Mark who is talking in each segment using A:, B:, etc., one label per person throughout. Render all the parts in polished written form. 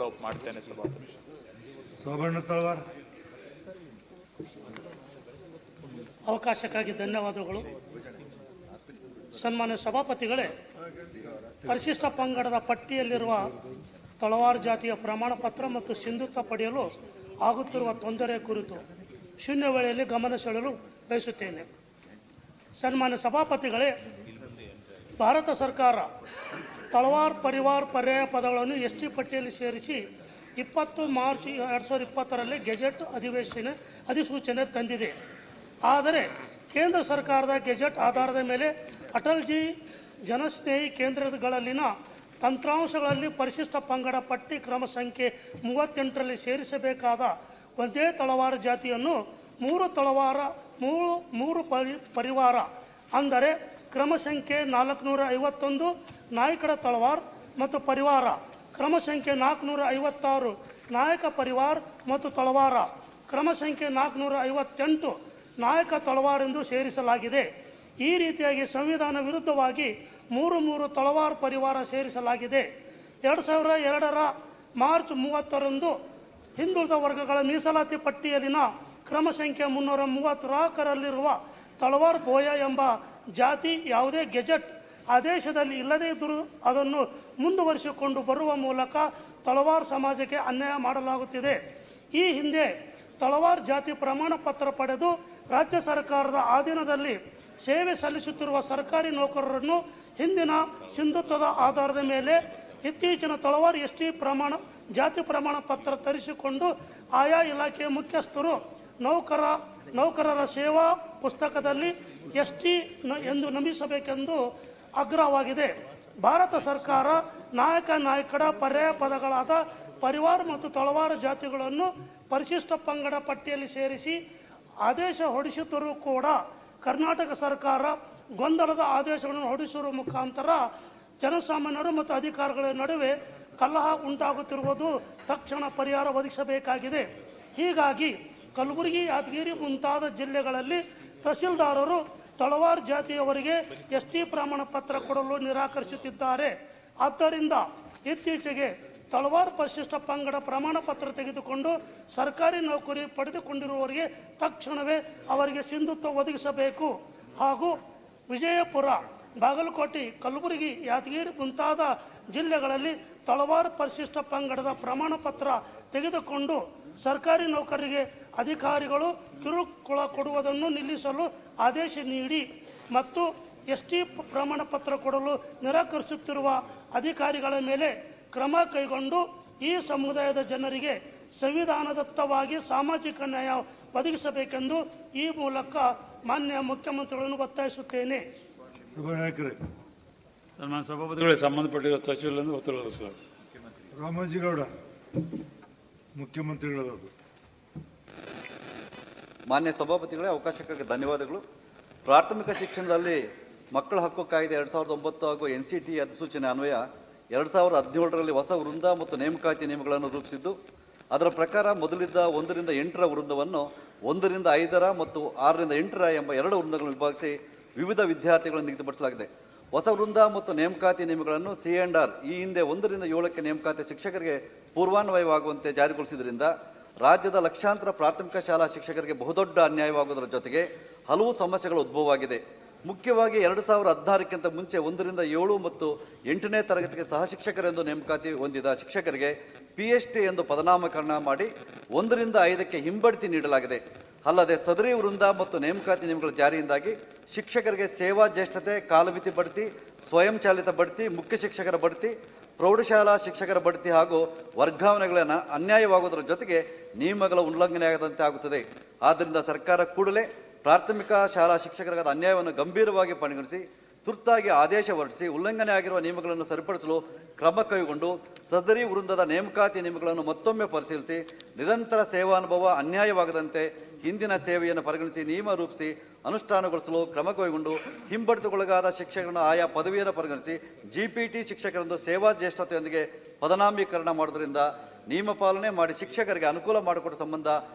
A: Follow up ಮಾಡ್ತೇನೆ ಸಭಾಧ್ಯಕ್ಷ.
B: ಸೋಮಣ್ಣ ತಳವಾರ್.
C: ಅವಕಾಶಕ್ಕಾಗಿ ಧನ್ಯವಾದಗಳು. ಸನ್ಮಾನ್ಯ ಸಭಾಪತಿಗಳೇ, ಪರಿಶಿಷ್ಟ ಪಂಗಡದ ಪಟ್ಟಿಯಲ್ಲಿರುವ ತಳವಾರ್ ಜಾತಿಯ ಪ್ರಮಾಣ ಪತ್ರ ಮತ್ತು ಸಿಂಧುತ್ವ ಪಡೆಯಲು ಆಗುತ್ತಿರುವ ತೊಂದರೆ ಕುರಿತು ಶೂನ್ಯ ವೇಳೆಯಲ್ಲಿ ಗಮನ ಸೆಳೆಯಲು ಬಯಸುತ್ತೇನೆ. ಸನ್ಮಾನ್ಯ ಸಭಾಪತಿಗಳೇ, ಭಾರತ ಸರ್ಕಾರ ತಳವಾರ್ ಪರಿವಾರ್ ಪರ್ಯಾಯ ಪದಗಳನ್ನು ಎಸ್ಟಿ ಪಟ್ಟಿಯಲ್ಲಿ ಸೇರಿಸಿ 20 ಮಾರ್ಚ್ 2020ರಲ್ಲಿ ಗೆಜೆಟ್ ಅಧಿಸೂಚನೆ ತಂದಿದೆ. ಆದರೆ ಕೇಂದ್ರ ಸರ್ಕಾರದ ಗೆಜೆಟ್ ಆಧಾರದ ಮೇಲೆ ಅಟಲ್ಜಿ ಜನಸ್ನೇಹಿ ಕೇಂದ್ರಗಳಲ್ಲಿನ ತಂತ್ರಾಂಶಗಳಲ್ಲಿ ಪರಿಶಿಷ್ಟ ಪಂಗಡ ಪಟ್ಟಿ ಕ್ರಮ ಸಂಖ್ಯೆ 38ರಲ್ಲಿ ಸೇರಿಸಬೇಕಾದ ಒಂದೇ ತಳವಾರ ಜಾತಿಯನ್ನು 3 ತಳವಾರ 3 ಪರಿವಾರ ಅಂದರೆ ಕ್ರಮ ಸಂಖ್ಯೆ 451 ನಾಯಕಡ ತಳವಾರ್ ಮತ್ತು ಪರಿವಾರ, ಕ್ರಮ ಸಂಖ್ಯೆ 456 ನಾಯಕ ಪರಿವಾರ್ ಮತ್ತು ತಳವಾರ, ಕ್ರಮ ಸಂಖ್ಯೆ 458 ನಾಯಕ ತಳವಾರ್ ಎಂದು ಸೇರಿಸಲಾಗಿದೆ. ಈ ರೀತಿಯಾಗಿ ಸಂವಿಧಾನ ವಿರುದ್ಧವಾಗಿ 3 ತಳವಾರ್ ಪರಿವಾರ ಸೇರಿಸಲಾಗಿದೆ. 2002ರ ಮಾರ್ಚ್ 30ರಂದು ಹಿಂದುಳಿದ ವರ್ಗಗಳ ಮೀಸಲಾತಿ ಪಟ್ಟಿಯಲ್ಲಿನ ಕ್ರಮ ಸಂಖ್ಯೆ 334ರಲ್ಲಿರುವ ತಳವಾರ್ ಬೋಯ ಎಂಬ ಜಾತಿ ಯಾವುದೇ ಗೆಜೆಟ್ ಆದೇಶದಲ್ಲಿ ಇಲ್ಲದೇ ಇದ್ದರೂ ಅದನ್ನು ಮುಂದುವರಿಸಿಕೊಂಡು ಬರುವ ಮೂಲಕ ತಳವಾರ್ ಸಮಾಜಕ್ಕೆ ಅನ್ಯಾಯ ಮಾಡಲಾಗುತ್ತಿದೆ. ಈ ಹಿಂದೆ ತಳವಾರ್ ಜಾತಿ ಪ್ರಮಾಣ ಪತ್ರ ಪಡೆದು ರಾಜ್ಯ ಸರ್ಕಾರದ ಅಧೀನದಲ್ಲಿ ಸೇವೆ ಸಲ್ಲಿಸುತ್ತಿರುವ ಸರ್ಕಾರಿ ನೌಕರರನ್ನು ಹಿಂದಿನ ಸಿಂಧುತ್ವದ ಆಧಾರದ ಮೇಲೆ ಇತ್ತೀಚಿನ ತಳವಾರ್ ಎಸ್ಟಿ ಜಾತಿ ಪ್ರಮಾಣ ಪತ್ರ ತರಿಸಿಕೊಂಡು ಆಯಾ ಇಲಾಖೆಯ ಮುಖ್ಯಸ್ಥರು ನೌಕರರ ಸೇವಾ ಪುಸ್ತಕದಲ್ಲಿ ಎಸ್ಟಿ ಎಂದು ನಮೂದಿಸಬೇಕೆಂದು ಆಗ್ರಹವಾಗಿದೆ. ಭಾರತ ಸರ್ಕಾರ ನಾಯಕಡ ಪರ್ಯಾಯ ಪದಗಳಾದ ಪರಿವಾರ ಮತ್ತು ತಳವಾರ ಜಾತಿಗಳನ್ನು ಪರಿಶಿಷ್ಟ ಪಂಗಡ ಪಟ್ಟಿಯಲ್ಲಿ ಸೇರಿಸಿ ಆದೇಶ ಹೊರಡಿಸುತ್ತಿರುವ ಕೂಡ ಕರ್ನಾಟಕ ಸರ್ಕಾರ ಗೊಂದಲದ ಆದೇಶಗಳನ್ನು ಹೊರಡಿಸುವ ಮುಖಾಂತರ ಜನಸಾಮಾನ್ಯರು ಮತ್ತು ಅಧಿಕಾರಿಗಳ ನಡುವೆ ಕಲಹ ಉಂಟಾಗುತ್ತಿರುವುದು ತಕ್ಷಣ ಪರಿಹಾರ ಒದಗಿಸಬೇಕಾಗಿದೆ. ಹೀಗಾಗಿ ಕಲಬುರಗಿ, ಯಾದಗಿರಿ ಮುಂತಾದ ಜಿಲ್ಲೆಗಳಲ್ಲಿ ತಹಸೀಲ್ದಾರರು ತಳವಾರ್ ಜಾತಿಯವರಿಗೆ ಎಸ್ಟಿ ಪ್ರಮಾಣ ಪತ್ರ ಕೊಡಲು ನಿರಾಕರಿಸುತ್ತಿದ್ದಾರೆ. ಆದ್ದರಿಂದ ಇತ್ತೀಚೆಗೆ ತಳವಾರ್ ಪರಿಶಿಷ್ಟ ಪಂಗಡ ಪ್ರಮಾಣ ಪತ್ರ ತೆಗೆದುಕೊಂಡು ಸರ್ಕಾರಿ ನೌಕರಿ ಪಡೆದುಕೊಂಡಿರುವವರಿಗೆ ತಕ್ಷಣವೇ ಅವರಿಗೆ ಸಿಂಧುತ್ವ ಒದಗಿಸಬೇಕು ಹಾಗೂ ವಿಜಯಪುರ, ಬಾಗಲಕೋಟೆ, ಕಲಬುರಗಿ, ಯಾದಗಿರಿ ಮುಂತಾದ ಜಿಲ್ಲೆಗಳಲ್ಲಿ ತಳವಾರ್ ಪರಿಶಿಷ್ಟ ಪಂಗಡದ ಪ್ರಮಾಣ ಪತ್ರ ತೆಗೆದುಕೊಂಡು ಸರ್ಕಾರಿ ನೌಕರರಿಗೆ ಅಧಿಕಾರಿಗಳು ಕಿರುಕುಳ ಕೊಡುವುದನ್ನು ನಿಲ್ಲಿಸಲು ಆದೇಶ ನೀಡಿ ಮತ್ತು ಎಸ್ಟಿ ಪ್ರಮಾಣ ಪತ್ರ ಕೊಡಲು ನಿರಾಕರಿಸುತ್ತಿರುವ ಅಧಿಕಾರಿಗಳ ಮೇಲೆ ಕ್ರಮ ಕೈಗೊಂಡು ಈ ಸಮುದಾಯದ ಜನರಿಗೆ ಸಂವಿಧಾನದತ್ತವಾಗಿ ಸಾಮಾಜಿಕ ನ್ಯಾಯ ಒದಗಿಸಬೇಕೆಂದು ಈ ಮೂಲಕ ಮಾನ್ಯ ಮುಖ್ಯಮಂತ್ರಿಗಳನ್ನು ಒತ್ತಾಯಿಸುತ್ತೇನೆ.
D: ಸನ್ಮಾನ್ಯ ಸಭಾಪತಿಗಳೇ, ಸಂಬಂಧಪಟ್ಟಿರುವ ಸಚಿವರನ್ನು ಉತ್ತರ ಸರ್.
B: ರಾಮೋಜಿಗೌಡ ಮುಖ್ಯಮಂತ್ರಿಗಳದು.
E: ಮಾನ್ಯ ಸಭಾಪತಿಗಳೇ, ಅವಕಾಶಕ್ಕಾಗಿ ಧನ್ಯವಾದಗಳು. ಪ್ರಾಥಮಿಕ ಶಿಕ್ಷಣದಲ್ಲಿ ಮಕ್ಕಳ ಹಕ್ಕು ಕಾಯ್ದೆ 2009 ಹಾಗೂ NCT ಅಧಿಸೂಚನೆ ಅನ್ವಯ 2017ರಲ್ಲಿ ಹೊಸ ವೃಂದ ಮತ್ತು ನೇಮಕಾತಿ ನಿಯಮಗಳನ್ನು ರೂಪಿಸಿದ್ದು, ಅದರ ಪ್ರಕಾರ ಮೊದಲಿದ್ದ 1 ರಿಂದ 8ರ ವೃಂದವನ್ನು 1 ರಿಂದ 5ರ ಮತ್ತು 6 ರಿಂದ 8ರ ಎಂಬ 2 ವೃಂದಗಳನ್ನು ವಿಭಾಗಿಸಿ ವಿವಿಧ ವಿದ್ಯಾರ್ಥಿಗಳನ್ನು ನಿಗದಿಪಡಿಸಲಾಗಿದೆ. ಹೊಸ ವೃಂದ ಮತ್ತು ನೇಮಕಾತಿ ನಿಯಮಗಳನ್ನು C&R ಈ ಹಿಂದೆ 1 ರಿಂದ 7ಕ್ಕೆ ನೇಮಕಾತಿ ಶಿಕ್ಷಕರಿಗೆ ಪೂರ್ವಾನ್ವಯವಾಗುವಂತೆ ಜಾರಿಗೊಳಿಸಿದ್ದರಿಂದ ರಾಜ್ಯದ ಲಕ್ಷಾಂತರ ಪ್ರಾಥಮಿಕ ಶಾಲಾ ಶಿಕ್ಷಕರಿಗೆ ಬಹುದೊಡ್ಡ ಅನ್ಯಾಯವಾಗುವುದರ ಜೊತೆಗೆ ಹಲವು ಸಮಸ್ಯೆಗಳು ಉದ್ಭವವಾಗಿದೆ. ಮುಖ್ಯವಾಗಿ 2016ಕ್ಕಿಂತ ಮುಂಚೆ 1 ರಿಂದ 7 ಮತ್ತು 8ನೇ ತರಗತಿಗೆ ಸಹ ಶಿಕ್ಷಕರೆಂದು ನೇಮಕಾತಿ ಹೊಂದಿದ ಶಿಕ್ಷಕರಿಗೆ PST ಎಂದು ಪದನಾಮಕರಣ ಮಾಡಿ 1 ರಿಂದ 5ಕ್ಕೆ ಹಿಂಬಡ್ತಿ ನೀಡಲಾಗಿದೆ. ಅಲ್ಲದೆ ಸದರಿ ವೃಂದ ಮತ್ತು ನೇಮಕಾತಿ ನಿಯಮಗಳ ಜಾರಿಯಿಂದಾಗಿ ಶಿಕ್ಷಕರಿಗೆ ಸೇವಾ ಜ್ಯೇಷ್ಠತೆ, ಕಾಲಮಿತಿ ಬಡ್ತಿ, ಸ್ವಯಂ ಚಾಲಿತ ಬಡ್ತಿ, ಮುಖ್ಯ ಶಿಕ್ಷಕರ ಬಡ್ತಿ, ಪ್ರೌಢಶಾಲಾ ಶಿಕ್ಷಕರ ಬಡ್ತಿ ಹಾಗೂ ವರ್ಗಾವಣೆಗಳ ಅನ್ಯಾಯವಾಗುವುದರ ಜೊತೆಗೆ ನಿಯಮಗಳ ಉಲ್ಲಂಘನೆಯಾಗದಂತೆ ಆಗುತ್ತದೆ. ಆದ್ದರಿಂದ ಸರ್ಕಾರ ಕೂಡಲೇ ಪ್ರಾಥಮಿಕ ಶಾಲಾ ಶಿಕ್ಷಕರಾದ ಅನ್ಯಾಯವನ್ನು ಗಂಭೀರವಾಗಿ ಪರಿಗಣಿಸಿ ತುರ್ತಾಗಿ ಆದೇಶ ಹೊರಡಿಸಿ ಉಲ್ಲಂಘನೆ ಆಗಿರುವ ನಿಯಮಗಳನ್ನು ಸರಿಪಡಿಸಲು ಕ್ರಮ ಕೈಗೊಂಡು ಸದರಿ ವೃಂದದ ನೇಮಕಾತಿ ನಿಯಮಗಳನ್ನು ಮತ್ತೊಮ್ಮೆ ಪರಿಶೀಲಿಸಿ ನಿರಂತರ ಸೇವಾನುಭವ ಅನ್ಯಾಯವಾಗದಂತೆ ಹಿಂದಿನ ಸೇವೆಯನ್ನು ಪರಿಗಣಿಸಿ ನಿಯಮ ರೂಪಿಸಿ ಅನುಷ್ಠಾನಗೊಳಿಸಲು ಕ್ರಮ ಕೈಗೊಂಡು ಹಿಂಬಡಿತಕ್ಕೊಳಗಾದ ಶಿಕ್ಷಕರನ್ನು ಆಯಾ ಪದವಿಯನ್ನು ಪರಿಗಣಿಸಿ GPT ಶಿಕ್ಷಕರೆಂದು ಸೇವಾ ಜ್ಯೇಷ್ಠತೆಯೊಂದಿಗೆ ಪದನಾಮೀಕರಣ ಮಾಡುವುದರಿಂದ ನಿಯಮ ಪಾಲನೆ ಮಾಡಿ ಶಿಕ್ಷಕರಿಗೆ ಅನುಕೂಲ ಮಾಡಿಕೊಡುವ ಸಂಬಂಧ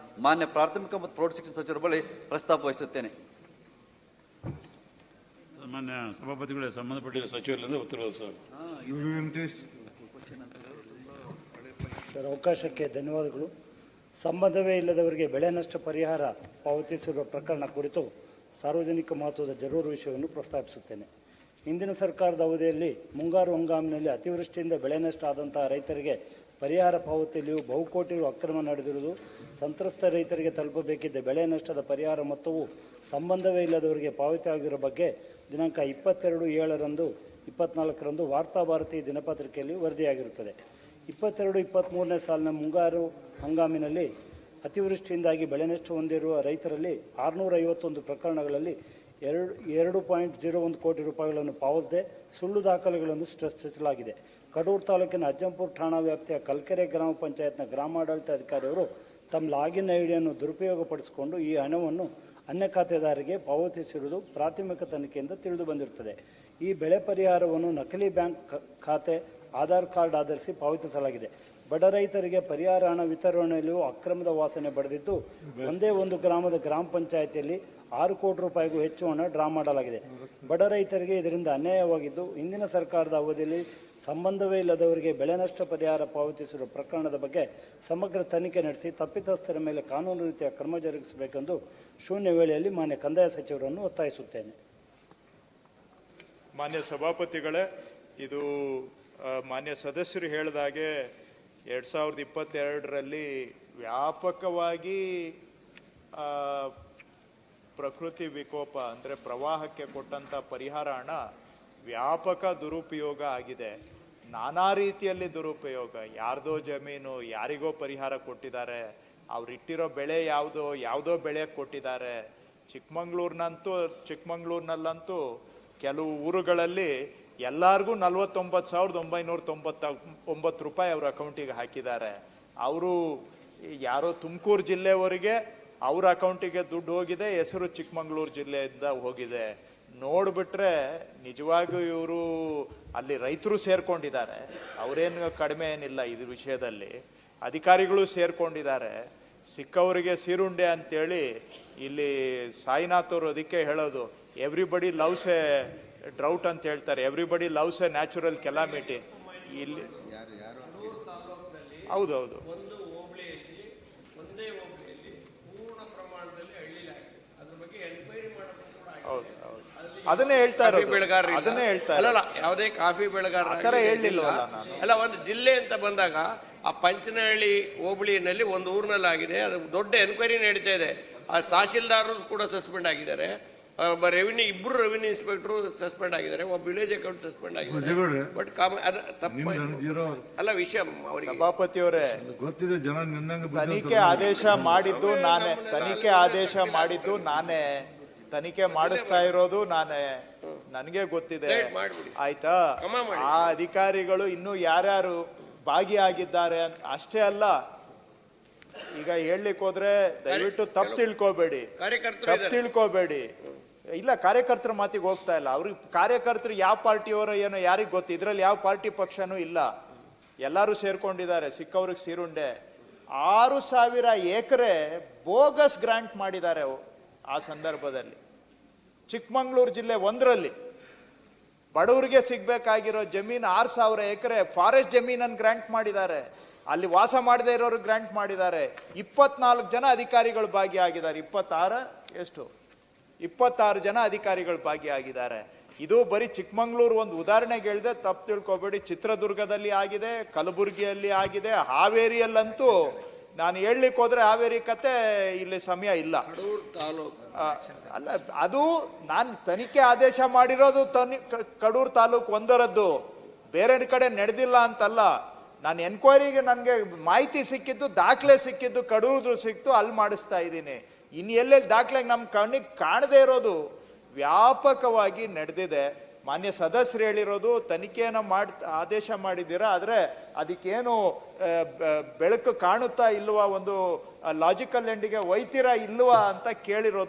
E: ಮಾನ್ಯ ಪ್ರಾಥಮಿಕ ಮತ್ತು ಪ್ರೌಢಶಿಕ್ಷಣ ಸಚಿವರ ಬಳಿ ಪ್ರಸ್ತಾಪ ವಹಿಸುತ್ತೇನೆ.
D: ಮಾನ್ಯ ಸಭಾಪತಿಗಳೇ, ಸಂಬಂಧಪಟ್ಟಿರುವ ಸಚಿವರಿಂದ ಉತ್ತರ ಸರ್.
A: ಸರ್, ಅವಕಾಶಕ್ಕೆ ಧನ್ಯವಾದಗಳು. ಸಂಬಂಧವೇ ಇಲ್ಲದವರಿಗೆ ಬೆಳೆ ನಷ್ಟ ಪರಿಹಾರ ಪಾವತಿಸಿರುವ ಪ್ರಕರಣ ಕುರಿತು ಸಾರ್ವಜನಿಕ ಮಹತ್ವದ ಜರೂರು ವಿಷಯವನ್ನು ಪ್ರಸ್ತಾಪಿಸುತ್ತೇನೆ. ಹಿಂದಿನ ಸರ್ಕಾರದ ಅವಧಿಯಲ್ಲಿ ಮುಂಗಾರು ಹಂಗಾಮಿನಲ್ಲಿ ಅತಿವೃಷ್ಟಿಯಿಂದ ಬೆಳೆ ನಷ್ಟ ಆದಂತಹ ರೈತರಿಗೆ ಪರಿಹಾರ ಪಾವತಿಯಲ್ಲಿಯೂ ಬಹುಕೋಟಿ ರು ಅಕ್ರಮ ನಡೆದಿರುವುದು, ಸಂತ್ರಸ್ತ ರೈತರಿಗೆ ತಲುಪಬೇಕಿದ್ದ ಬೆಳೆ ನಷ್ಟದ ಪರಿಹಾರ ಮೊತ್ತವು ಸಂಬಂಧವೇ ಇಲ್ಲದವರಿಗೆ ಪಾವತಿ ಆಗಿರುವ ಬಗ್ಗೆ ದಿನಾಂಕ 22/7/24 ವಾರ್ತಾಭಾರತಿ ದಿನಪತ್ರಿಕೆಯಲ್ಲಿ ವರದಿಯಾಗಿರುತ್ತದೆ. 22-23ನೇ ಸಾಲಿನ ಮುಂಗಾರು ಹಂಗಾಮಿನಲ್ಲಿ ಅತಿವೃಷ್ಟಿಯಿಂದಾಗಿ ಬೆಳೆ ನಷ್ಟ ಹೊಂದಿರುವ ರೈತರಲ್ಲಿ 651 ಪ್ರಕರಣಗಳಲ್ಲಿ 2.01 ಕೋಟಿ ರೂಪಾಯಿಗಳನ್ನು ಪಾವತಿಸದೆ ಸುಳ್ಳು ದಾಖಲೆಗಳನ್ನು ಸೃಷ್ಟಿಸಲಾಗಿದೆ. ಕಡೂರು ತಾಲೂಕಿನ ಅಜ್ಜಂಪುರ ಠಾಣಾ ವ್ಯಾಪ್ತಿಯ ಕಲ್ಕೆರೆ ಗ್ರಾಮ ಪಂಚಾಯತ್ನ ಗ್ರಾಮಾಡಳಿತ ಅಧಿಕಾರಿಯವರು ತಮ್ಮ ಲಾಗಿನ್ ಐಡಿಯನ್ನು ದುರುಪಯೋಗಪಡಿಸಿಕೊಂಡು ಈ ಹಣವನ್ನು ಅನ್ಯ ಖಾತೆದಾರರಿಗೆ ಪಾವತಿಸಿರುವುದು ಪ್ರಾಥಮಿಕ ತನಿಖೆಯಿಂದ ತಿಳಿದು ಬಂದಿರುತ್ತದೆ. ಈ ಬೆಳೆ ಪರಿಹಾರವನ್ನು ನಕಲಿ ಬ್ಯಾಂಕ್ ಖಾತೆ, ಆಧಾರ್ ಕಾರ್ಡ್ ಆಧರಿಸಿ ಪಾವತಿಸಲಾಗಿದೆ. ಬಡ ರೈತರಿಗೆ ಪರಿಹಾರ ಹಣ ವಿತರಣೆಯಲ್ಲಿಯೂ ಅಕ್ರಮದ ವಾಸನೆ ಬಡಿದಿದ್ದು, ಒಂದೇ ಒಂದು ಗ್ರಾಮದ ಗ್ರಾಮ ಪಂಚಾಯಿತಿಯಲ್ಲಿ 6 ಕೋಟಿ ರೂಪಾಯಿಗೂ ಹೆಚ್ಚು ಹಣ ಡ್ರಾ ಮಾಡಲಾಗಿದೆ. ಬಡ ರೈತರಿಗೆ ಇದರಿಂದ ಅನ್ಯಾಯವಾಗಿದ್ದು, ಹಿಂದಿನ ಸರ್ಕಾರದ ಅವಧಿಯಲ್ಲಿ ಸಂಬಂಧವೇ ಇಲ್ಲದವರಿಗೆ ಬೆಳೆ ನಷ್ಟ ಪರಿಹಾರ ಪಾವತಿಸಿರುವ ಪ್ರಕರಣದ ಬಗ್ಗೆ ಸಮಗ್ರ ತನಿಖೆ ನಡೆಸಿ ತಪ್ಪಿತಸ್ಥರ ಮೇಲೆ ಕಾನೂನು ರೀತಿಯ ಕ್ರಮ ಜರುಗಿಸಬೇಕೆಂದು ಶೂನ್ಯ ವೇಳೆಯಲ್ಲಿ ಮಾನ್ಯ ಕಂದಾಯ ಸಚಿವರನ್ನು ಒತ್ತಾಯಿಸುತ್ತೇನೆ.
F: ಮಾನ್ಯ ಸಭಾಪತಿಗಳೇ, ಇದು ಮಾನ್ಯ ಸದಸ್ಯರು ಹೇಳಿದಾಗೆ 2022ರಲ್ಲಿ ವ್ಯಾಪಕವಾಗಿ ಪ್ರಕೃತಿ ವಿಕೋಪ ಅಂದರೆ ಪ್ರವಾಹಕ್ಕೆ ಕೊಟ್ಟಂಥ ಪರಿಹಾರ ಹಣ ವ್ಯಾಪಕ ದುರುಪಯೋಗ ಆಗಿದೆ. ನಾನಾ ರೀತಿಯಲ್ಲಿ ದುರುಪಯೋಗ. ಯಾರ್ದೋ ಜಮೀನು ಯಾರಿಗೋ ಪರಿಹಾರ ಕೊಟ್ಟಿದ್ದಾರೆ, ಅವ್ರಿಟ್ಟಿರೋ ಬೆಳೆ ಯಾವುದೋ ಬೆಳೆ ಕೊಟ್ಟಿದ್ದಾರೆ. ಚಿಕ್ಕಮಂಗ್ಳೂರಿನಲ್ಲಂತೂ ಕೆಲವು ಊರುಗಳಲ್ಲಿ ಎಲ್ಲರಿಗೂ 49,999 ರೂಪಾಯಿ ಅವ್ರ ಅಕೌಂಟಿಗೆ ಹಾಕಿದ್ದಾರೆ. ಅವರು ಯಾರೋ ತುಮಕೂರು ಜಿಲ್ಲೆವರೆಗೆ ಅವ್ರ ಅಕೌಂಟಿಗೆ ದುಡ್ಡು ಹೋಗಿದೆ, ಹೆಸರು ಚಿಕ್ಕಮಂಗ್ಳೂರು ಜಿಲ್ಲೆಯಿಂದ ಹೋಗಿದೆ. ನೋಡ್ಬಿಟ್ರೆ ನಿಜವಾಗಿಯೂ ಇವರು ಅಲ್ಲಿ ರೈತರು ಸೇರ್ಕೊಂಡಿದ್ದಾರೆ, ಅವರೇನು ಕಡಿಮೆ ಏನಿಲ್ಲ ಇದ್ರ ವಿಷಯದಲ್ಲಿ. ಅಧಿಕಾರಿಗಳು ಸೇರ್ಕೊಂಡಿದ್ದಾರೆ. ಸಿಕ್ಕವರಿಗೆ ಸೀರುಂಡೆ ಅಂತೇಳಿ ಇಲ್ಲಿ ಸಾಯಿನಾಥ್ ಅವರು ಅದಕ್ಕೆ ಹೇಳೋದು, ಎವ್ರಿಬಡಿ ಲವ್ಸ್ ಎ ಡ್ರೌಟ್ ಅಂತ ಹೇಳ್ತಾರೆ, everybody loves A natural calamity. ಇಲ್ಲಿ ಹೌದೌದು, ಹೌದು ಹೌದು, ಅದನ್ನೇ ಹೇಳ್ತಾ ಇರೋದು, ಅದನ್ನೇ ಹೇಳ್ತಾ
G: ಅಲ್ಲ, ಯಾವುದೇ ಕಾಫಿ ಬೆಳೆಗಾರ
F: ಹೇಳಿಲ್ವಲ್ಲ ನಾನು.
G: ಅಲ್ಲ, ಒಂದು ಜಿಲ್ಲೆ ಅಂತ ಬಂದಾಗ ಆ ಪಂಚನಹಳ್ಳಿ ಹೋಬಳಿಯಲ್ಲಿ ಒಂದು ಊರಿನಲ್ಲಾಗಿದೆ, ಅದು ದೊಡ್ಡ ಎನ್ಕ್ವೈರಿ ನಡೀತಾ ಇದೆ. ಆ ತಹಸೀಲ್ದಾರರು ಕೂಡ ಸಸ್ಪೆಂಡ್ ಆಗಿದ್ದಾರೆ, ಇಬ್ಬರು ರೆವಿನ್ಯೂ ಇನ್ಸ್ಪೆಕ್ಟರ್ ಸಸ್ಪೆಂಡ್ ಆಗಿದ್ದಾರೆ, ಒಬ್ಬ ವಿಲೇಜ್ ಅಕೌಂಟ್ ಸಸ್ಪೆಂಡ್ ಆಗಿದ್ದಾರೆ. ಬಟ್ ಅಲ್ಲ ವಿಷಯ ಅವರಿಗೆ
F: ಸಭಾಪತಿಯವರೇ,
B: ಗೊತ್ತಿದೆ ಜನ ನಿನ್ನಂಗೆ
F: ತನಿಖೆ ಆದೇಶ ಮಾಡಿದ್ದು ನಾನೇ, ತನಿಖೆ ಆದೇಶ ಮಾಡಿದ್ದು ನಾನೇ, ತನಿಖೆ ಮಾಡಿಸ್ತಾ ಇರೋದು ನಾನೇ, ನನಗೆ ಗೊತ್ತಿದೆ ಆಯ್ತಾ. ಆ ಅಧಿಕಾರಿಗಳು ಇನ್ನೂ ಯಾರ್ಯಾರು ಭಾಗಿಯಾಗಿದ್ದಾರೆ ಅಂತ ಅಷ್ಟೇ ಅಲ್ಲ. ಈಗ ಹೇಳಲಿಕ್ಕೆ ಹೋದ್ರೆ ದಯವಿಟ್ಟು ತಪ್ಪು ತಿಳ್ಕೋಬೇಡಿ. ಇಲ್ಲ, ಕಾರ್ಯಕರ್ತರ ಮಾತಿಗೆ ಹೋಗ್ತಾ ಇಲ್ಲ. ಅವ್ರಿಗೆ ಕಾರ್ಯಕರ್ತರು ಯಾವ ಪಾರ್ಟಿಯವರೋ ಏನೋ ಯಾರಿಗೆ ಗೊತ್ತು. ಇದ್ರಲ್ಲಿ ಯಾವ ಪಾರ್ಟಿ ಪಕ್ಷನೂ ಇಲ್ಲ, ಎಲ್ಲರೂ ಸೇರ್ಕೊಂಡಿದ್ದಾರೆ. ಸಿಕ್ಕವ್ರಿಗೆ ಸೀರುಂಡೆ. 6,000 ಎಕರೆ ಬೋಗಸ್ ಗ್ರಾಂಟ್ ಮಾಡಿದ್ದಾರೆ ಆ ಸಂದರ್ಭದಲ್ಲಿ. ಚಿಕ್ಕಮಂಗ್ಳೂರು ಜಿಲ್ಲೆ 1ರಲ್ಲಿ ಬಡವರಿಗೆ ಸಿಗ್ಬೇಕಾಗಿರೋ ಜಮೀನು 6,000 ಎಕರೆ ಫಾರೆಸ್ಟ್ ಜಮೀನನ್ನು ಗ್ರಾಂಟ್ ಮಾಡಿದ್ದಾರೆ. ಅಲ್ಲಿ ವಾಸ ಮಾಡದೇ ಇರೋರು ಗ್ರಾಂಟ್ ಮಾಡಿದ್ದಾರೆ. 24 ಜನ ಅಧಿಕಾರಿಗಳು ಭಾಗಿಯಾಗಿದ್ದಾರೆ. 26 ಜನ ಅಧಿಕಾರಿಗಳು ಭಾಗಿಯಾಗಿದ್ದಾರೆ. ಇದು ಬರೀ ಚಿಕ್ಕಮಂಗ್ಳೂರು ಒಂದು ಉದಾಹರಣೆಗೆ ಹೇಳಿದೆ, ತಪ್ಪು ತಿಳ್ಕೊಬೇಡಿ. ಚಿತ್ರದುರ್ಗದಲ್ಲಿ ಆಗಿದೆ, ಕಲಬುರಗಿಯಲ್ಲಿ ಆಗಿದೆ, ಹಾವೇರಿಯಲ್ಲಂತೂ ನಾನು ಹೇಳಲಿಕ್ಕೆ ಹೋದ್ರೆ ಹಾವೇರಿ ಕತೆ ಇಲ್ಲಿ ಸಮಯ ಇಲ್ಲ. ಅಲ್ಲ, ಅದು ನಾನು ತನಿಖೆ ಆದೇಶ ಮಾಡಿರೋದು ಕಡೂರು ತಾಲೂಕು 1ರದ್ದು, ಬೇರೆ ಕಡೆ ನಡೆದಿಲ್ಲ ಅಂತಲ್ಲ. ನಾನು ಎನ್ಕ್ವೈರಿಗೆ ನನಗೆ ಮಾಹಿತಿ ಸಿಕ್ಕಿದ್ದು, ದಾಖಲೆ ಸಿಕ್ಕಿದ್ದು ಕಡೂರು ಸಿಕ್ತು, ಅಲ್ಲಿ ಮಾಡಿಸ್ತಾ ಇದ್ದೀನಿ. ಇನ್ನು ಎಲ್ಲೆಲ್ಲಿ ದಾಖಲೆ ನಮ್ಮ ಕಣ್ಣಿಗೆ ಕಾಣದೇ ಇರೋದು ವ್ಯಾಪಕವಾಗಿ ನಡೆದಿದೆ. ಮಾನ್ಯ ಸದಸ್ಯರು ಹೇಳಿರೋದು ತನಿಖೆಯನ್ನು ಆದೇಶ ಮಾಡಿದ್ದೀರಾ, ಆದರೆ ಅದಕ್ಕೇನು ಬೆಳಕು ಕಾಣುತ್ತಾ ಇಲ್ವಾ, ಒಂದು ಲಾಜಿಕಲ್ ಎಂಡಿಗೆ ಒಯ್ತೀರಾ ಇಲ್ವಾ ಅಂತ ಕೇಳಿರೋದು